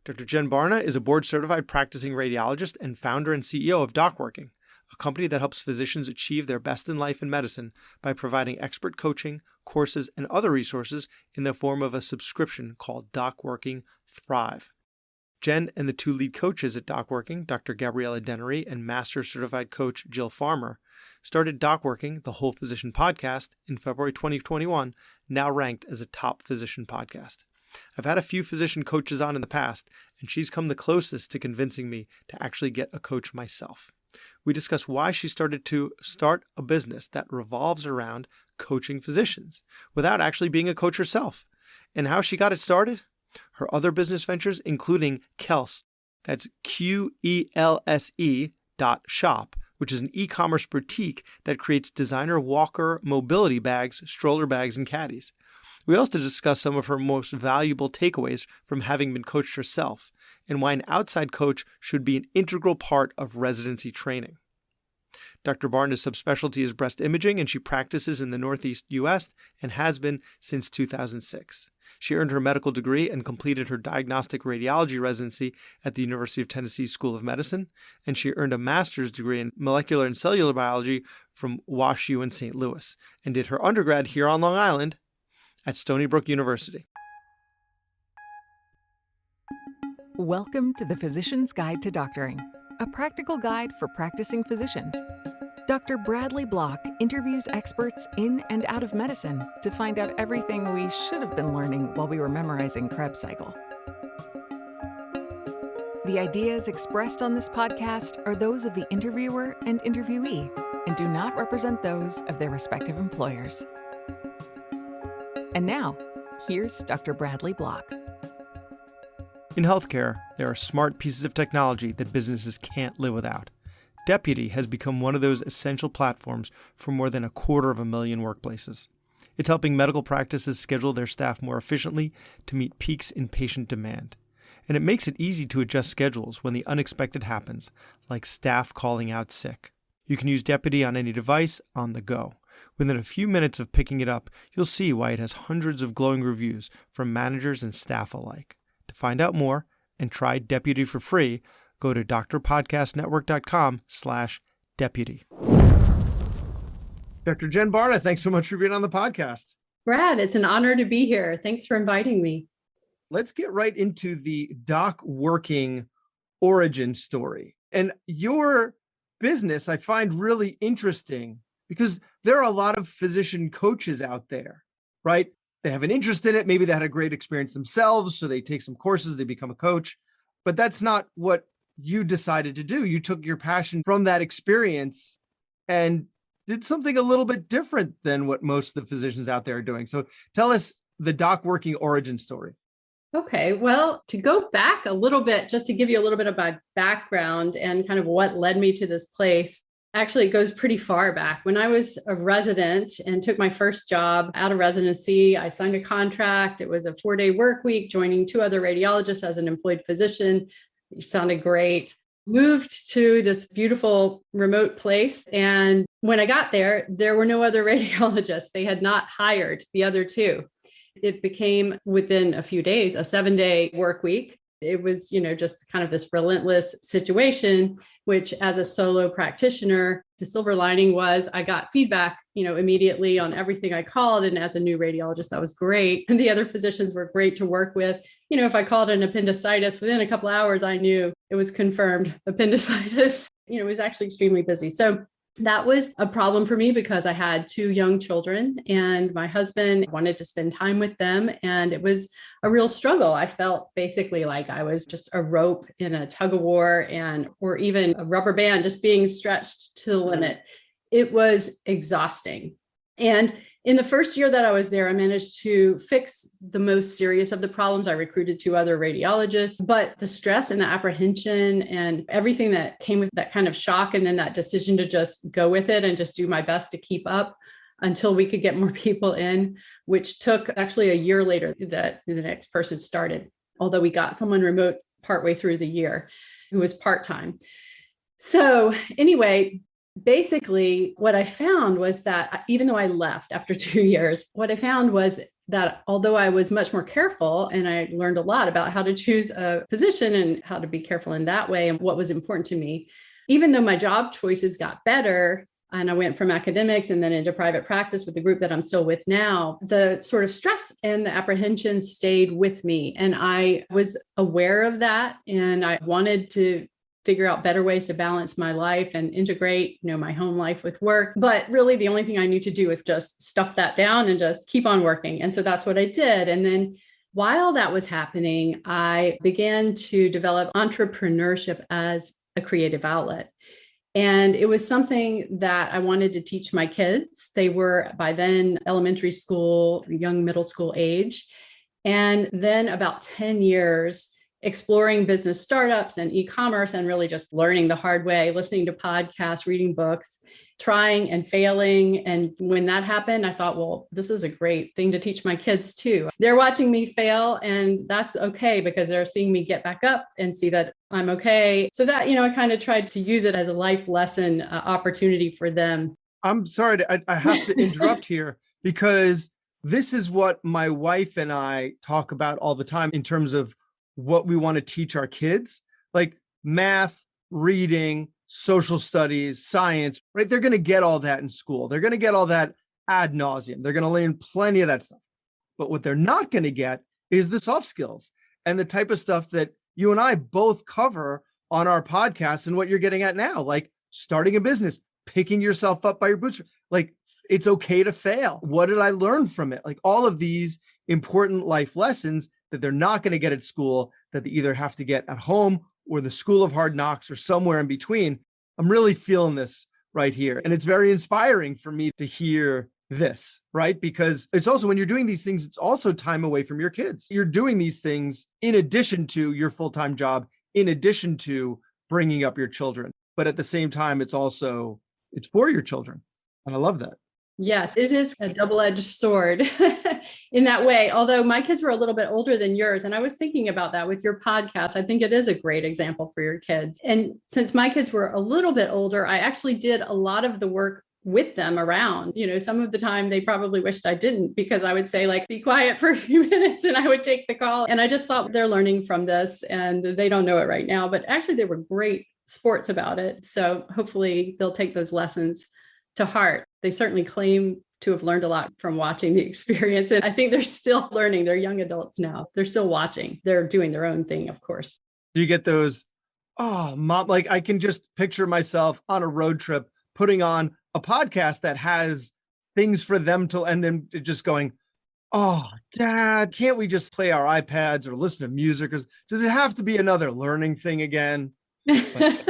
Dr. Jen Barna is a board-certified practicing radiologist and founder and CEO of DocWorking, a company that helps physicians achieve their best in life in medicine by providing expert coaching, courses, and other resources in the form of a subscription called DocWorking THRIVE. Jen and the two lead coaches at DocWorking, Dr. Gabriella Dennery and Master Certified Coach Jill Farmer, started DocWorking, the Whole Physician Podcast, in February 2021, now ranked as a top physician podcast. I've had a few physician coaches on in the past, and she's come the closest to convincing me to actually get a coach myself. We discuss why she started to start a business that revolves around coaching physicians without actually being a coach herself, and how she got it started, her other business ventures, including Kelse, that's QELSE.shop, which is an e-commerce boutique that creates designer walker mobility bags, stroller bags, and caddies. We also discuss some of her most valuable takeaways from having been coached herself, and why an outside coach should be an integral part of residency training. Dr. Barna's subspecialty is breast imaging, and she practices in the Northeast U.S. and has been since 2006. She earned her medical degree and completed her Diagnostic Radiology residency at the University of Tennessee School of Medicine, and she earned a master's degree in Molecular and Cellular Biology from WashU in St. Louis, and did her undergrad here on Long Island at Stony Brook University. Welcome to the Physician's Guide to Doctoring, a practical guide for practicing physicians. Dr. Bradley Block interviews experts in and out of medicine to find out everything we should have been learning while we were memorizing Krebs cycle. The ideas expressed on this podcast are those of the interviewer and interviewee and do not represent those of their respective employers. And now, here's Dr. Bradley Block. In healthcare, there are smart pieces of technology that businesses can't live without. Deputy has become one of those essential platforms for more than 250,000 workplaces. It's helping medical practices schedule their staff more efficiently to meet peaks in patient demand. And it makes it easy to adjust schedules when the unexpected happens, like staff calling out sick. You can use Deputy on any device on the go. Within a few minutes of picking it up, you'll see why it has hundreds of glowing reviews from managers and staff alike. To find out more and try Deputy for free, go to drpodcastnetwork.com/deputy. Dr. Jen Barna, thanks so much for being on the podcast. Brad, it's an honor to be here. Thanks for inviting me. Let's get right into the DocWorking origin story. And your business I find really interesting because there are a lot of physician coaches out there, right? They have an interest in it. Maybe they had a great experience themselves, so they take some courses, they become a coach. But that's not what you decided to do. You took your passion from that experience and did something a little bit different than what most of the physicians out there are doing. So tell us the DocWorking origin story. Okay, well, to go back a little bit, just to give you a little bit of my background and kind of what led me to this place. Actually, it goes pretty far back. When I was a resident and took my first job out of residency, I signed a contract. It was a 4-day work week, joining 2 other radiologists as an employed physician. It sounded great. Moved to this beautiful remote place. And when I got there, there were no other radiologists. They had not hired the other 2. It became, within a few days, a 7-day work week. It was, just kind of this relentless situation, which as a solo practitioner, the silver lining was I got feedback, immediately on everything I called. And as a new radiologist, that was great. And the other physicians were great to work with. If I called an appendicitis, within a couple of hours, I knew it was confirmed appendicitis. It was actually extremely busy. So that was a problem for me because I had 2 young children and my husband wanted to spend time with them. And it was a real struggle. I felt basically like I was just a rope in a tug of war or even a rubber band just being stretched to the limit. It was exhausting. And in the first year that I was there, I managed to fix the most serious of the problems. I recruited 2 other radiologists, but the stress and the apprehension and everything that came with that kind of shock, and then that decision to just go with it and just do my best to keep up until we could get more people in, which took actually a year later that the next person started, although we got someone remote partway through the year who was part-time. So anyway, basically, what I found was that even though I left after 2 years, what I found was that although I was much more careful and I learned a lot about how to choose a position and how to be careful in that way and what was important to me, even though my job choices got better and I went from academics and then into private practice with the group that I'm still with now, the sort of stress and the apprehension stayed with me. And I was aware of that. And I wanted to figure out better ways to balance my life and integrate, my home life with work. But really the only thing I knew to do is just stuff that down and just keep on working. And so that's what I did. And then while that was happening, I began to develop entrepreneurship as a creative outlet. And it was something that I wanted to teach my kids. They were by then elementary school, young middle school age. And then about 10 years exploring business startups and e-commerce and really just learning the hard way, listening to podcasts, reading books, trying and failing. And when that happened, I thought, well, this is a great thing to teach my kids too. They're watching me fail and that's okay because they're seeing me get back up and see that I'm okay. So that, I kind of tried to use it as a life lesson opportunity for them. I'm sorry, I have to interrupt here because this is what my wife and I talk about all the time in terms of what we want to teach our kids, like math, reading, social studies, science, right? They're going to get all that in school. They're going to get all that ad nauseum. They're going to learn plenty of that stuff. But what they're not going to get is the soft skills and the type of stuff that you and I both cover on our podcast and what you're getting at now, like starting a business, picking yourself up by your bootstraps. Like it's okay to fail. What did I learn from it? Like all of these important life lessons that they're not going to get at school, that they either have to get at home or the school of hard knocks or somewhere in between. I'm really feeling this right here. And it's very inspiring for me to hear this, right? Because it's also when you're doing these things, it's also time away from your kids. You're doing these things in addition to your full-time job, in addition to bringing up your children. But at the same time, it's for your children. And I love that. Yes, it is a double-edged sword in that way. Although my kids were a little bit older than yours. And I was thinking about that with your podcast. I think it is a great example for your kids. And since my kids were a little bit older, I actually did a lot of the work with them around. Some of the time they probably wished I didn't because I would say like, be quiet for a few minutes and I would take the call. And I just thought they're learning from this and they don't know it right now. But actually they were great sports about it. So hopefully they'll take those lessons to heart. They certainly claim to have learned a lot from watching the experience. And I think they're still learning. They're young adults now. They're still watching. They're doing their own thing, of course. Do you get those, oh, mom, like I can just picture myself on a road trip, putting on a podcast that has things for them to, and then just going, oh, Dad, can't we just play our iPads or listen to music? Or does it have to be another learning thing again? But,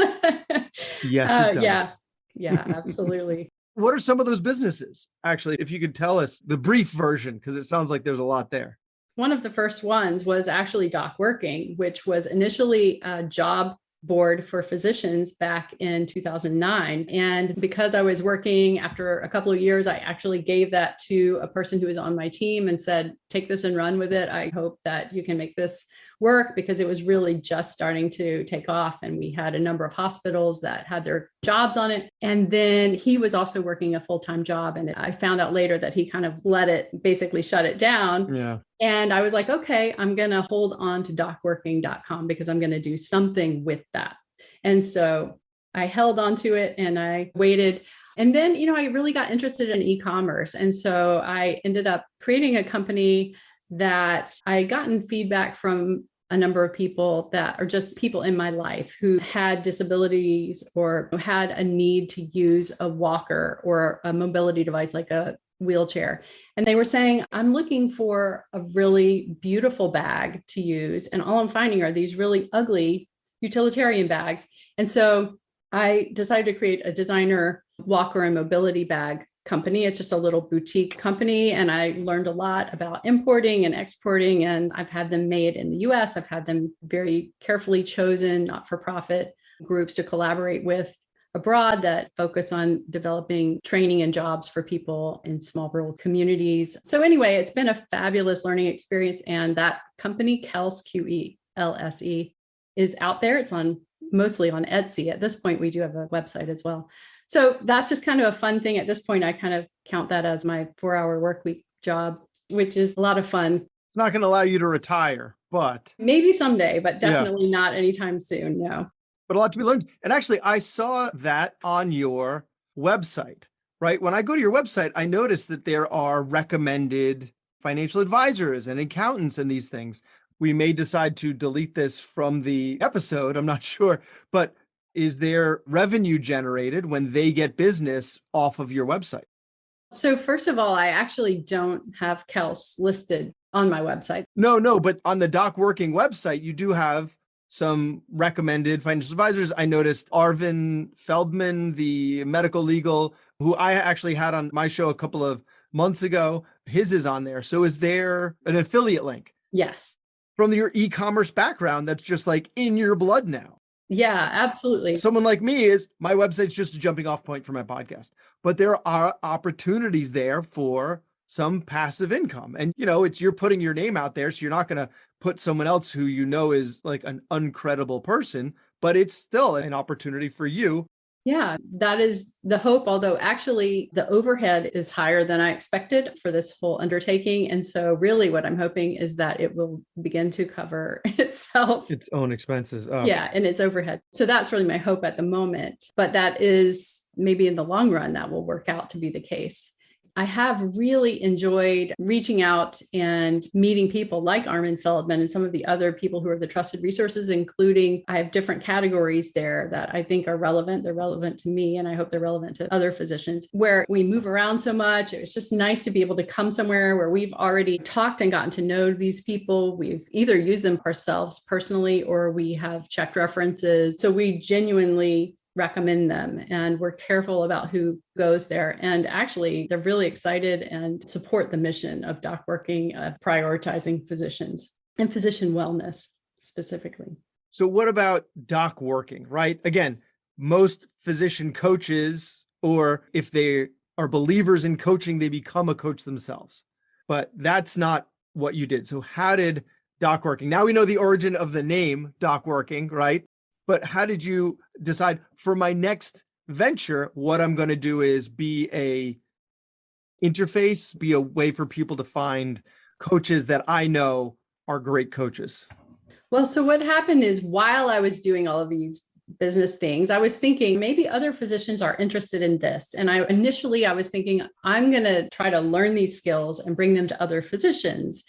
yes, it does. Yeah, absolutely. What are some of those businesses? Actually, if you could tell us the brief version, because it sounds like there's a lot there. One of the first ones was actually DocWorking, which was initially a job board for physicians back in 2009. And because I was working after a couple of years, I actually gave that to a person who was on my team and said, take this and run with it. I hope that you can make this work because it was really just starting to take off. And we had a number of hospitals that had their jobs on it. And then he was also working a full-time job. And I found out later that he kind of let it basically shut it down. Yeah. And I was like, okay, I'm going to hold on to docworking.com because I'm going to do something with that. And so I held on to it and I waited. And then, I really got interested in e-commerce. And so I ended up creating a company that I gotten feedback from a number of people that are just people in my life who had disabilities or had a need to use a walker or a mobility device like a wheelchair. And they were saying, I'm looking for a really beautiful bag to use. And all I'm finding are these really ugly utilitarian bags. And so I decided to create a designer walker and mobility bag company. It's just a little boutique company. And I learned a lot about importing and exporting. And I've had them made in the US. I've had them very carefully chosen, not-for-profit groups to collaborate with abroad that focus on developing training and jobs for people in small rural communities. So anyway, it's been a fabulous learning experience. And that company, Kels, QELSE, is out there. It's mostly on Etsy. At this point, we do have a website as well. So that's just kind of a fun thing. At this point, I kind of count that as my 4-hour work week job. which is a lot of fun. It's not going to allow you to retire, but Maybe someday, but definitely not anytime soon. No. but a lot to be learned. And actually, I saw that on your website, right? When I go to your website, I noticed that there are recommended financial advisors and accountants and these things. We may decide to delete this from the episode. I'm not sure, but is there revenue generated when they get business off of your website? So first of all, I actually don't have Kels listed on my website. No, but on the DocWorking website, you do have some recommended financial advisors. I noticed Arvin Feldman, the medical legal, who I actually had on my show a couple of months ago. His is on there. So is there an affiliate link? Yes. From your e-commerce background, that's just like in your blood now. Yeah, absolutely. Someone like me is, my website's just a jumping off point for my podcast, but there are opportunities there for some passive income. And, it's, you're putting your name out there. So you're not going to put someone else who is like an uncredible person, but it's still an opportunity for you. Yeah, that is the hope. Although actually the overhead is higher than I expected for this whole undertaking. And so really what I'm hoping is that it will begin to cover itself. Its own expenses. Oh. Yeah, and its overhead. So that's really my hope at the moment. But that is maybe in the long run, that will work out to be the case. I have really enjoyed reaching out and meeting people like Armin Feldman and some of the other people who are the trusted resources, including I have different categories there that I think are relevant. They're relevant to me, and I hope they're relevant to other physicians where we move around so much. It's just nice to be able to come somewhere where we've already talked and gotten to know these people. We've either used them ourselves personally or we have checked references. So we genuinely recommend them and we're careful about who goes there. And actually, they're really excited and support the mission of DocWorking, prioritizing physicians and physician wellness specifically. So what about DocWorking, right? Again, most physician coaches, or if they are believers in coaching, they become a coach themselves. But that's not what you did. So how did DocWorking? Now we know the origin of the name DocWorking, right? But how did you decide for my next venture, what I'm going to do is be a interface, be a way for people to find coaches that I know are great coaches? Well, so what happened is while I was doing all of these business things, I was thinking maybe other physicians are interested in this. And I was thinking, I'm going to try to learn these skills and bring them to other physicians.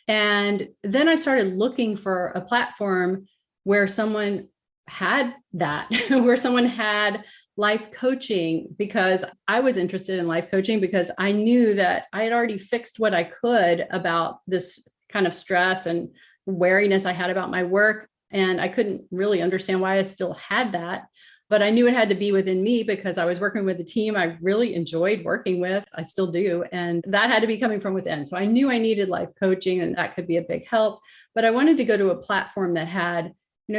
And then I started looking for a platform where someone had that, where someone had life coaching, because I was interested in life coaching because I knew that I had already fixed what I could about this kind of stress and wariness I had about my work. And I couldn't really understand why I still had that, but I knew it had to be within me because I was working with a team I really enjoyed working with. I still do. And that had to be coming from within. So I knew I needed life coaching and that could be a big help, but I wanted to go to a platform that had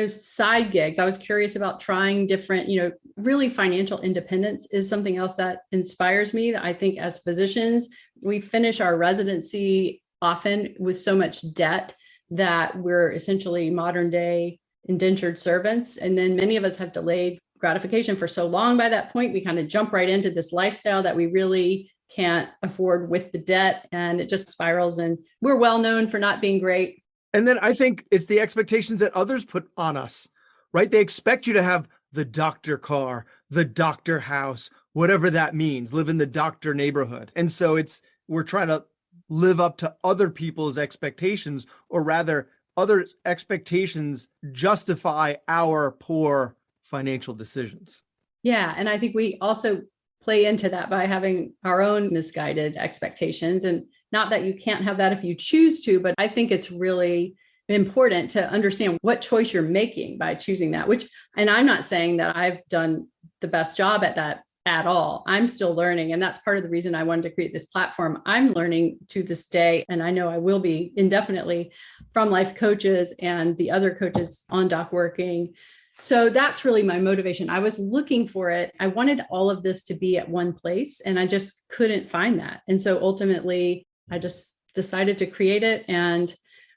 side gigs. I was curious about trying different, really financial independence is something else that inspires me. I think as physicians, we finish our residency often with so much debt that we're essentially modern day indentured servants. And then many of us have delayed gratification for so long. By that point, we kind of jump right into this lifestyle that we really can't afford with the debt. And it just spirals. And we're well known for not being great. And then I think it's the expectations that others put on us, right? They expect you to have the doctor car, the doctor house, whatever that means, live in the doctor neighborhood. And so we're trying to live up to other people's expectations, or rather other expectations justify our poor financial decisions. Yeah. And I think we also play into that by having our own misguided expectations. And not that you can't have that if you choose to, but I think it's really important to understand what choice you're making by choosing that, and I'm not saying that I've done the best job at that at all. I'm still learning. And that's part of the reason I wanted to create this platform. I'm learning to this day, and I know I will be indefinitely from life coaches and the other coaches on DocWorking. So that's really my motivation. I was looking for it. I wanted all of this to be at one place, and I just couldn't find that. And so ultimately, I just decided to create it. And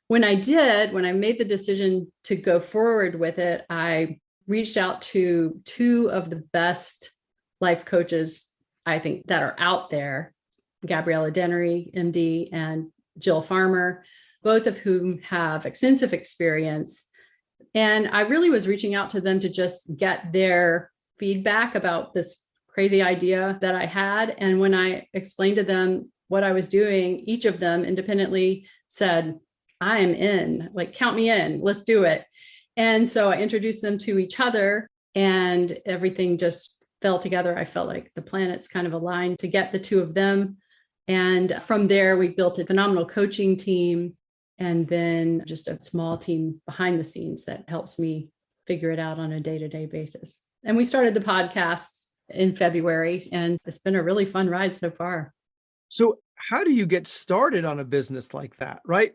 when I made the decision to go forward with it, I reached out to two of the best life coaches, I think, that are out there, Gabriella Dennery, MD, and Jill Farmer, both of whom have extensive experience. And I really was reaching out to them to just get their feedback about this crazy idea that I had. And when I explained to them what I was doing, each of them independently said, I am in, like, count me in, let's do it. And so I introduced them to each other and everything just fell together. I felt like the planets kind of aligned to get the two of them. And from there, we built a phenomenal coaching team and then just a small team behind the scenes that helps me figure it out on a day-to-day basis. And we started the podcast in February, and it's been a really fun ride so far. So how do you get started on a business like that, right?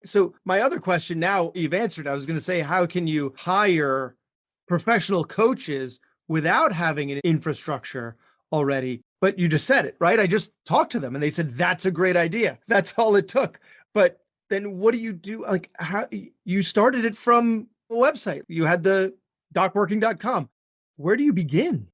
So my other question now you've answered, I was going to say, how can you hire professional coaches without having an infrastructure already? But you just said it, right? I just talked to them and they said, that's a great idea. That's all it took. But then what do you do? Like, how you started it from a website, you had the docworking.com. Where do you begin?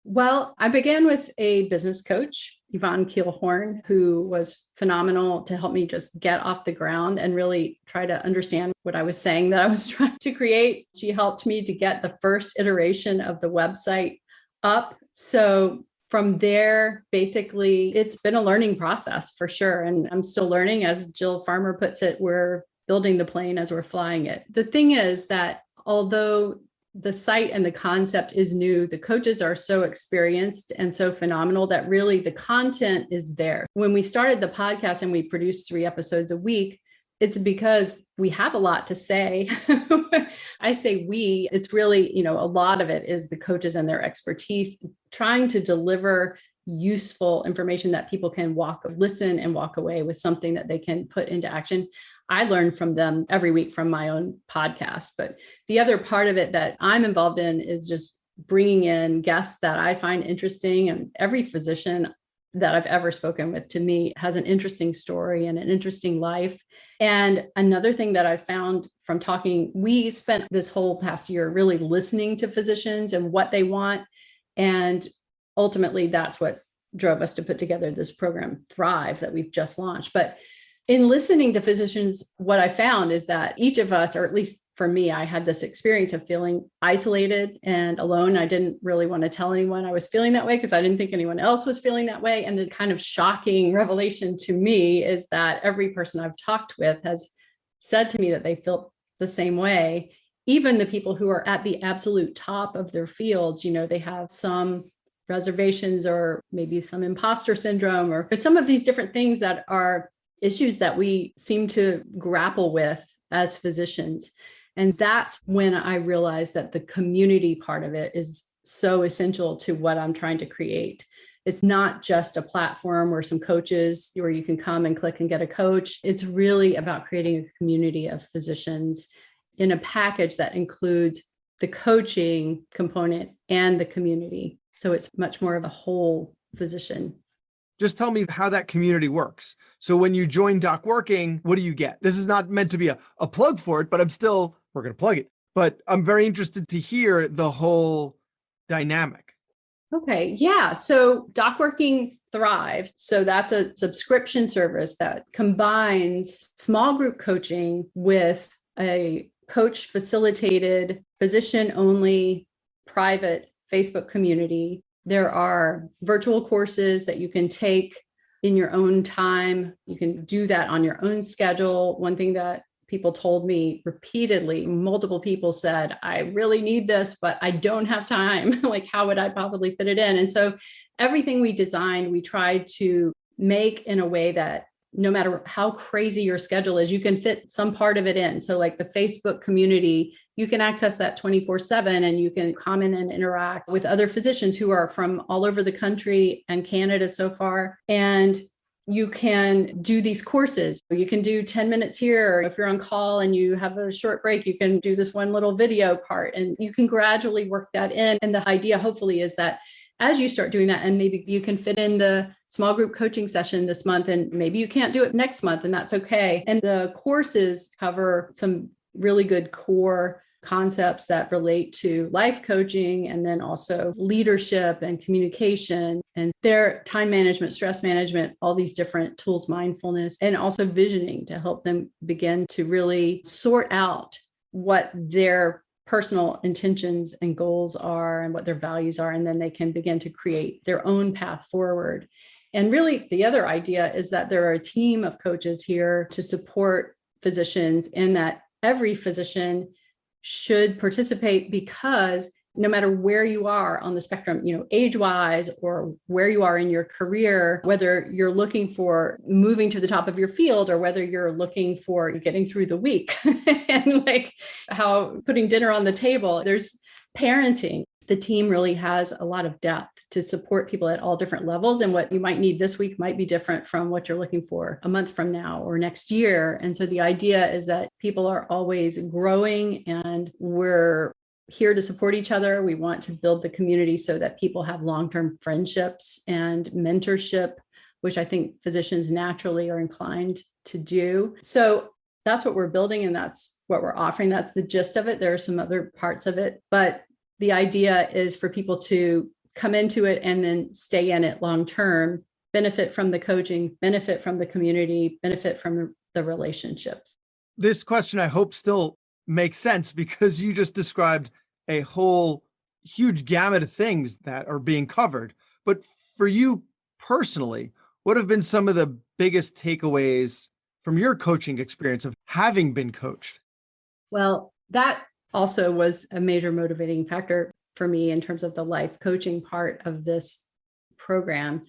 Well, I began with a business coach, Yvonne Keelhorn, who was phenomenal to help me just get off the ground and really try to understand what I was saying that I was trying to create. She helped me to get the first iteration of the website up. So from there, basically, it's been a learning process for sure. And I'm still learning. As Jill Farmer puts it, we're building the plane as we're flying it. The thing is that although the site and the concept is new, the coaches are so experienced and so phenomenal that really the content is there. When we started the podcast and we produced 3 episodes a week, it's because we have a lot to say. I say we, it's really, a lot of it is the coaches and their expertise trying to deliver useful information that people can listen and walk away with something that they can put into action. I learn from them every week from my own podcast. But the other part of it that I'm involved in is just bringing in guests that I find interesting. And every physician that I've ever spoken with, to me, has an interesting story and an interesting life. And another thing that I found from talking, we spent this whole past year really listening to physicians and what they want. And ultimately, that's what drove us to put together this program, Thrive, that we've just launched. But in listening to physicians, what I found is that each of us, or at least for me, I had this experience of feeling isolated and alone. I didn't really want to tell anyone I was feeling that way because I didn't think anyone else was feeling that way. And the kind of shocking revelation to me is that every person I've talked with has said to me that they feel the same way. Even the people who are at the absolute top of their fields, they have some reservations or maybe some imposter syndrome or some of these different things that are issues that we seem to grapple with as physicians. And that's when I realized that the community part of it is so essential to what I'm trying to create. It's not just a platform or some coaches where you can come and click and get a coach. It's really about creating a community of physicians in a package that includes the coaching component and the community. So it's much more of a whole physician. Just tell me how that community works. So when you join DocWorking, what do you get? This is not meant to be a plug for it, but we're going to plug it. But I'm very interested to hear the whole dynamic. Okay. Yeah. So DocWorking THRIVE. So that's a subscription service that combines small group coaching with a coach facilitated, physician only private Facebook community. There are virtual courses that you can take in your own time. You can do that on your own schedule. One thing that people told me repeatedly, multiple people said, I really need this, but I don't have time. Like, how would I possibly fit it in? And so everything we designed, we tried to make in a way that no matter how crazy your schedule is, you can fit some part of it in. So like the Facebook community, you can access that 24/7 and you can comment and interact with other physicians who are from all over the country and Canada so far. And you can do these courses. You can do 10 minutes here. Or if you're on call and you have a short break, you can do this one little video part and you can gradually work that in. And the idea hopefully is that as you start doing that, and maybe you can fit in the small group coaching session this month, and maybe you can't do it next month, and that's okay. And the courses cover some really good core concepts that relate to life coaching and then also leadership and communication and their time management, stress management, all these different tools, mindfulness, and also visioning to help them begin to really sort out what their personal intentions and goals are and what their values are. And then they can begin to create their own path forward. And really, the other idea is that there are a team of coaches here to support physicians, and that every physician should participate, because no matter where you are on the spectrum, age-wise or where you are in your career, whether you're looking for moving to the top of your field or whether you're looking for getting through the week and like how putting dinner on the table, there's parenting. The team really has a lot of depth to support people at all different levels. And what you might need this week might be different from what you're looking for a month from now or next year. And so the idea is that people are always growing, and we're here to support each other. We want to build the community so that people have long-term friendships and mentorship, which I think physicians naturally are inclined to do. So that's what we're building, and that's what we're offering. That's the gist of it. There are some other parts of it, but the idea is for people to come into it and then stay in it long-term, benefit from the coaching, benefit from the community, benefit from the relationships. This question, I hope, still makes sense, because you just described a whole huge gamut of things that are being covered. But for you personally, what have been some of the biggest takeaways from your coaching experience of having been coached? Well, that also was a major motivating factor for me in terms of the life coaching part of this program.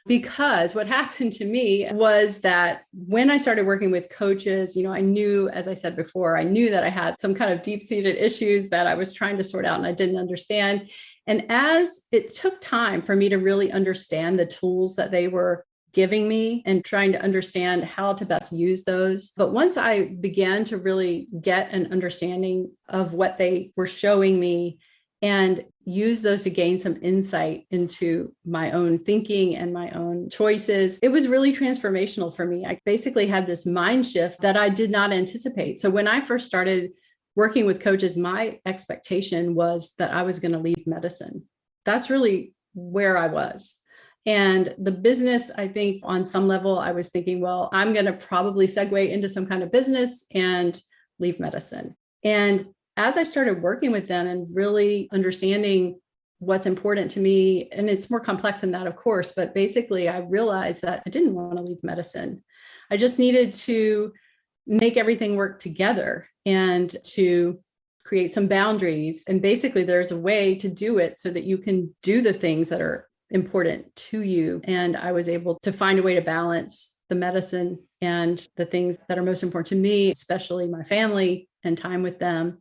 Because what happened to me was that when I started working with coaches, I knew, as I said before, I knew that I had some kind of deep-seated issues that I was trying to sort out and I didn't understand. And as it took time for me to really understand the tools that they were giving me and trying to understand how to best use those. But once I began to really get an understanding of what they were showing me and use those to gain some insight into my own thinking and my own choices, it was really transformational for me. I basically had this mind shift that I did not anticipate. So when I first started working with coaches, my expectation was that I was going to leave medicine. That's really where I was. And the business, I think on some level, I was thinking, well, I'm going to probably segue into some kind of business and leave medicine. And as I started working with them and really understanding what's important to me, and it's more complex than that, of course, but basically I realized that I didn't want to leave medicine. I just needed to make everything work together and to create some boundaries. And basically there's a way to do it so that you can do the things that are important to you. And I was able to find a way to balance the medicine and the things that are most important to me, especially my family and time with them,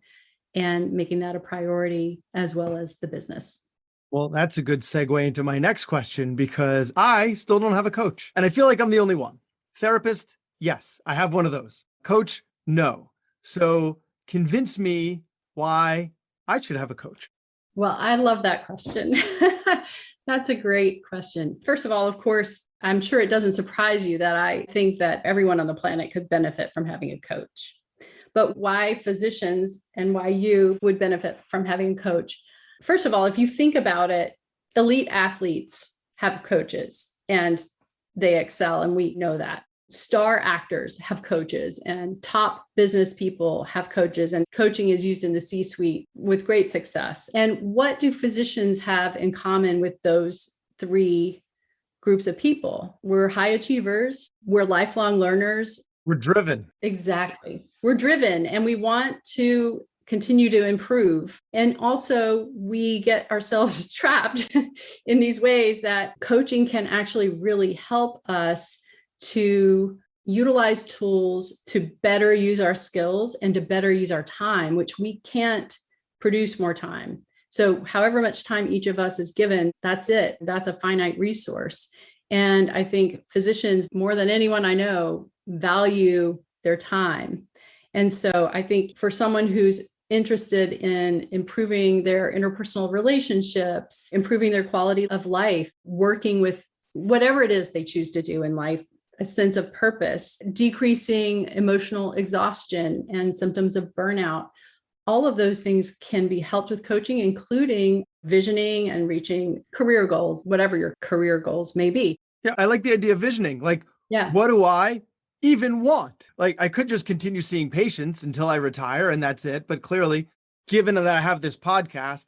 and making that a priority, as well as the business. Well, that's a good segue into my next question, because I still don't have a coach. And I feel like I'm the only one. Therapist, yes, I have one of those. Coach, no. So convince me why I should have a coach. Well, I love that question. That's a great question. First of all, of course, I'm sure it doesn't surprise you that I think that everyone on the planet could benefit from having a coach. But why physicians and why you would benefit from having a coach? First of all, if you think about it, elite athletes have coaches and they excel, and we know that. Star actors have coaches, and top business people have coaches, and coaching is used in the C-suite with great success. And what do physicians have in common with those three groups of people? We're high achievers, we're lifelong learners. We're driven. Exactly. We're driven, and we want to continue to improve. And also we get ourselves trapped in these ways that coaching can actually really help us to utilize tools to better use our skills and to better use our time, which we can't produce more time. So however much time each of us is given, that's it. That's a finite resource. And I think physicians, more than anyone I know, value their time. And so I think for someone who's interested in improving their interpersonal relationships, improving their quality of life, working with whatever it is they choose to do in life, a sense of purpose, decreasing emotional exhaustion and symptoms of burnout, all of those things can be helped with coaching, including visioning and reaching career goals, whatever your career goals may be. Yeah, I like the idea of visioning. Like, Yeah. what do I even want? Like, I could just continue seeing patients until I retire and that's it. But clearly, given that I have this podcast,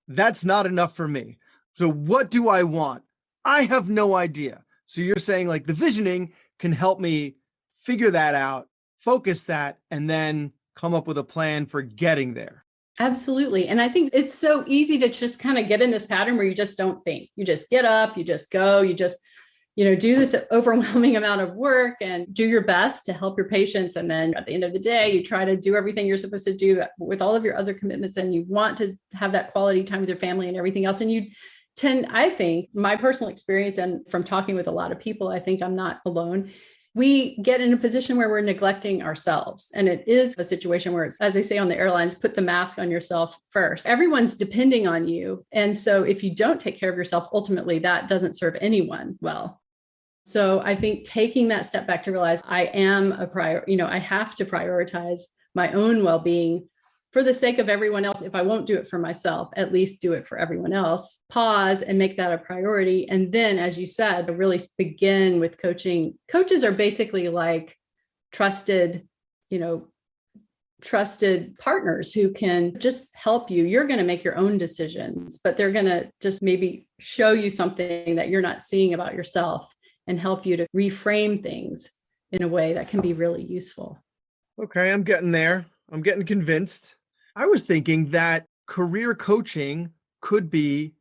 that's not enough for me. So what do I want? I have no idea. So you're saying like the visioning can help me figure that out, focus that, and then come up with a plan for getting there. Absolutely. And I think it's so easy to just kind of get in this pattern where you just don't think. You just get up, you just go, you just, do this overwhelming amount of work and do your best to help your patients. And then at the end of the day, you try to do everything you're supposed to do with all of your other commitments. And you want to have that quality time with your family and everything else. And you tend, I think, my personal experience and from talking with a lot of people, I think I'm not alone. We get in a position where we're neglecting ourselves. And it is a situation where it's, as they say on the airlines, put the mask on yourself first. Everyone's depending on you. And so if you don't take care of yourself, ultimately that doesn't serve anyone well. So I think taking that step back to realize I am I have to prioritize my own well-being for the sake of everyone else. If I won't do it for myself, at least do it for everyone else. Pause and make that a priority. And then, as you said, really begin with coaching. Coaches are basically like trusted partners who can just help you. You're going to make your own decisions, but they're going to just maybe show you something that you're not seeing about yourself and help you to reframe things in a way that can be really useful. Okay, I'm getting there. I'm getting convinced. I was thinking that career coaching could be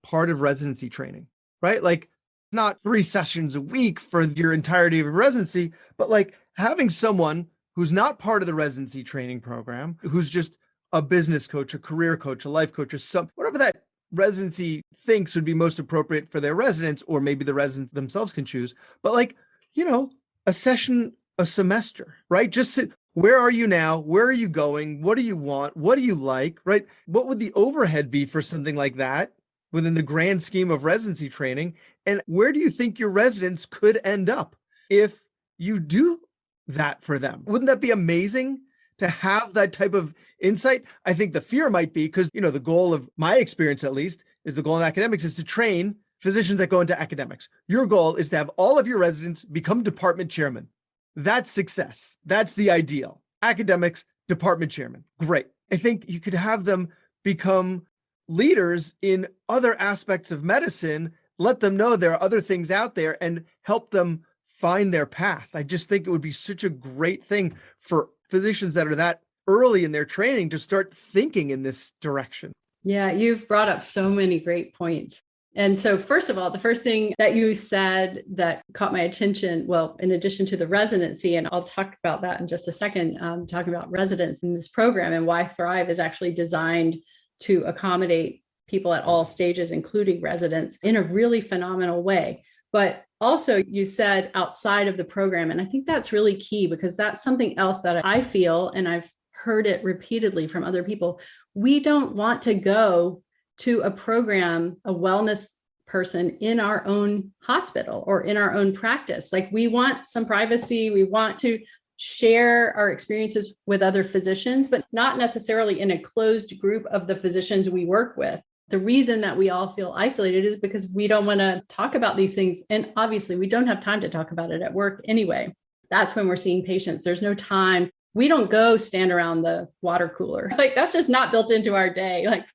part of residency training, right? Like not 3 sessions a week for your entirety of your residency, but like having someone who's not part of the residency training program, who's just a business coach, a career coach, a life coach, whatever that residency thinks would be most appropriate for their residents, or maybe the residents themselves can choose. But like, a session, a semester, right? Just sit. Where are you now? Where are you going? What do you want? What do you like, right? What would the overhead be for something like that within the grand scheme of residency training? And where do you think your residents could end up if you do that for them? Wouldn't that be amazing to have that type of insight? I think the fear might be because, the goal of my experience, at least, is the goal in academics is to train physicians that go into academics. Your goal is to have all of your residents become department chairmen. That's success. That's the ideal. Academics, department chairman. Great. I think you could have them become leaders in other aspects of medicine, let them know there are other things out there and help them find their path. I just think it would be such a great thing for physicians that are that early in their training to start thinking in this direction. Yeah, you've brought up so many great points. And so first of all, the first thing that you said that caught my attention, well, in addition to the residency, and I'll talk about that in just a second, talking about residents in this program and why Thrive is actually designed to accommodate people at all stages, including residents, in a really phenomenal way. But also you said outside of the program, and I think that's really key because that's something else that I feel, and I've heard it repeatedly from other people. We don't want to go to a program, a wellness person in our own hospital or in our own practice. Like we want some privacy. We want to share our experiences with other physicians, but not necessarily in a closed group of the physicians we work with. The reason that we all feel isolated is because we don't want to talk about these things. And obviously we don't have time to talk about it at work anyway. That's when we're seeing patients. There's no time. We don't go stand around the water cooler. Like that's just not built into our day. Like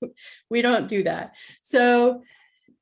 we don't do that. So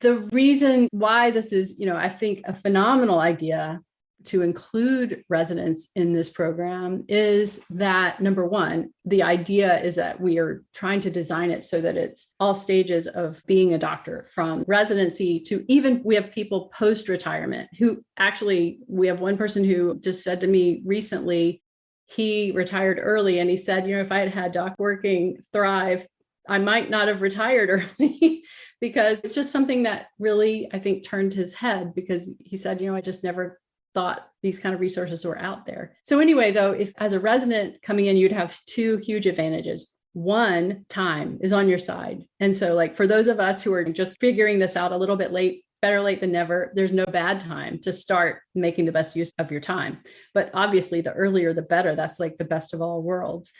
the reason why this is, I think a phenomenal idea to include residents in this program is that number one, the idea is that we are trying to design it so that it's all stages of being a doctor, from residency to even we have people post-retirement who actually, we have one person who just said to me recently, he retired early and he said, if I had had DocWorking Thrive, I might not have retired early because it's just something that really, I think, turned his head because he said, I just never thought these kind of resources were out there. So anyway, though, if as a resident coming in, you'd have 2 huge advantages. One, time is on your side. And so like for those of us who are just figuring this out a little bit late, better late than never, there's no bad time to start making the best use of your time. But obviously the earlier, the better. That's like the best of all worlds.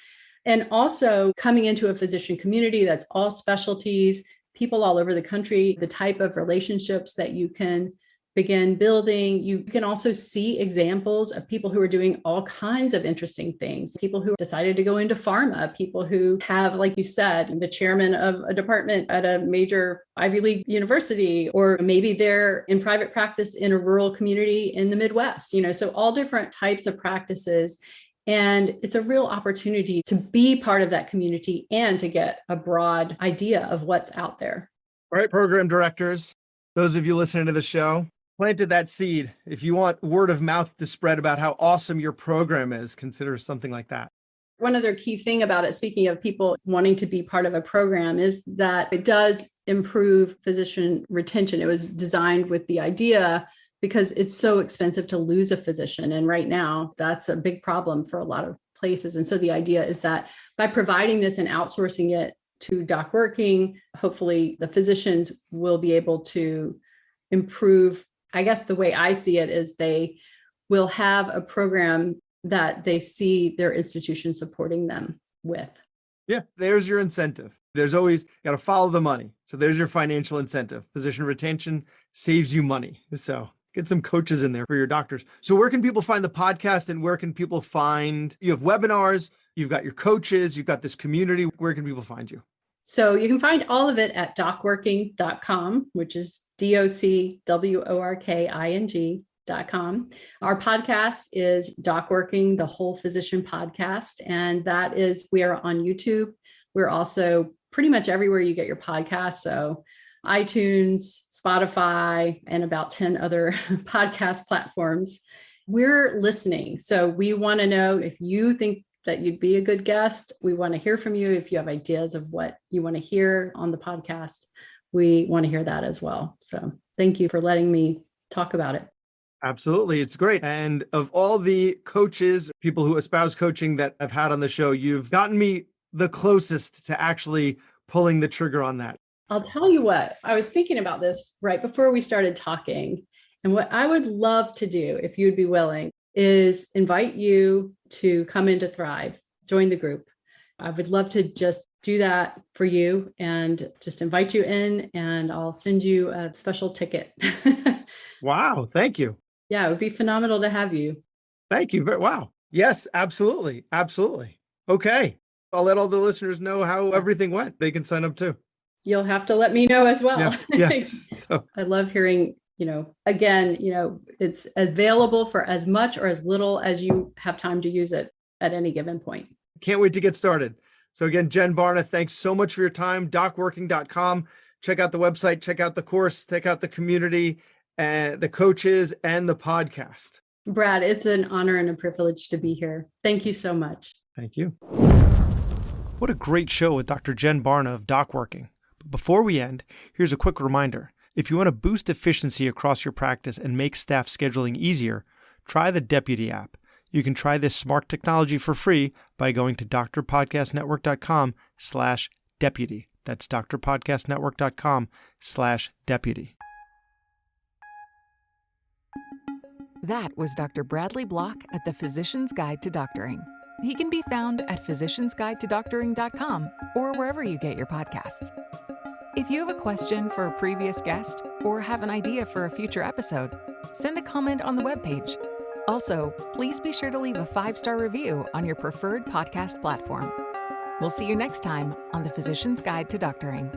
And also coming into a physician community that's all specialties, people all over the country, the type of relationships that you can begin building. You can also see examples of people who are doing all kinds of interesting things, people who decided to go into pharma, people who have, like you said, the chairman of a department at a major Ivy League university, or maybe they're in private practice in a rural community in the Midwest, so all different types of practices. And it's a real opportunity to be part of that community and to get a broad idea of what's out there. All right, program directors, those of you listening to the show, planted that seed. If you want word of mouth to spread about how awesome your program is, consider something like that. One other key thing about it, speaking of people wanting to be part of a program, is that it does improve physician retention. It was designed with the idea because it's so expensive to lose a physician. And right now, that's a big problem for a lot of places. And so the idea is that by providing this and outsourcing it to DocWorking, hopefully the physicians will be able to improve. I guess the way I see it is they will have a program that they see their institution supporting them with. Yeah, there's your incentive. There's always got to follow the money. So there's your financial incentive. Physician retention saves you money. So get some coaches in there for your doctors. So where can people find the podcast, and where can people find, you have webinars, you've got your coaches, you've got this community. Where can people find you? So you can find all of it at docworking.com, which is DocWorking.com. Our podcast is DocWorking, the Whole Physician Podcast. And that is, we are on YouTube. We're also pretty much everywhere you get your podcast. So iTunes, Spotify, and about 10 other podcast platforms. We're listening. So we want to know if you think that you'd be a good guest. We want to hear from you. If you have ideas of what you want to hear on the podcast, we want to hear that as well. So thank you for letting me talk about it. Absolutely. It's great. And of all the coaches, people who espouse coaching that I've had on the show, you've gotten me the closest to actually pulling the trigger on that. I'll tell you what, I was thinking about this right before we started talking. And what I would love to do, if you'd be willing, is invite you to come into Thrive, join the group. I would love to just do that for you and just invite you in, and I'll send you a special ticket. Wow. Thank you. Yeah, it would be phenomenal to have you. Thank you. Wow. Yes, absolutely. Absolutely. Okay. I'll let all the listeners know how everything went. They can sign up too. You'll have to let me know as well. Yeah. Yes. So. I love hearing, again, it's available for as much or as little as you have time to use it at any given point. Can't wait to get started. So again, Jen Barna, thanks so much for your time. DocWorking.com. Check out the website, check out the course, check out the community, and the coaches, and the podcast. Brad, it's an honor and a privilege to be here. Thank you so much. Thank you. What a great show with Dr. Jen Barna of DocWorking. But before we end, here's a quick reminder. If you want to boost efficiency across your practice and make staff scheduling easier, try the Deputy app. You can try this smart technology for free by going to drpodcastnetwork.com/deputy. That's drpodcastnetwork.com/deputy. That was Dr. Bradley Block at the Physician's Guide to Doctoring. He can be found at physiciansguidetodoctoring.com or wherever you get your podcasts. If you have a question for a previous guest or have an idea for a future episode, send a comment on the webpage. Also, please be sure to leave a 5-star review on your preferred podcast platform. We'll see you next time on the Physician's Guide to Doctoring.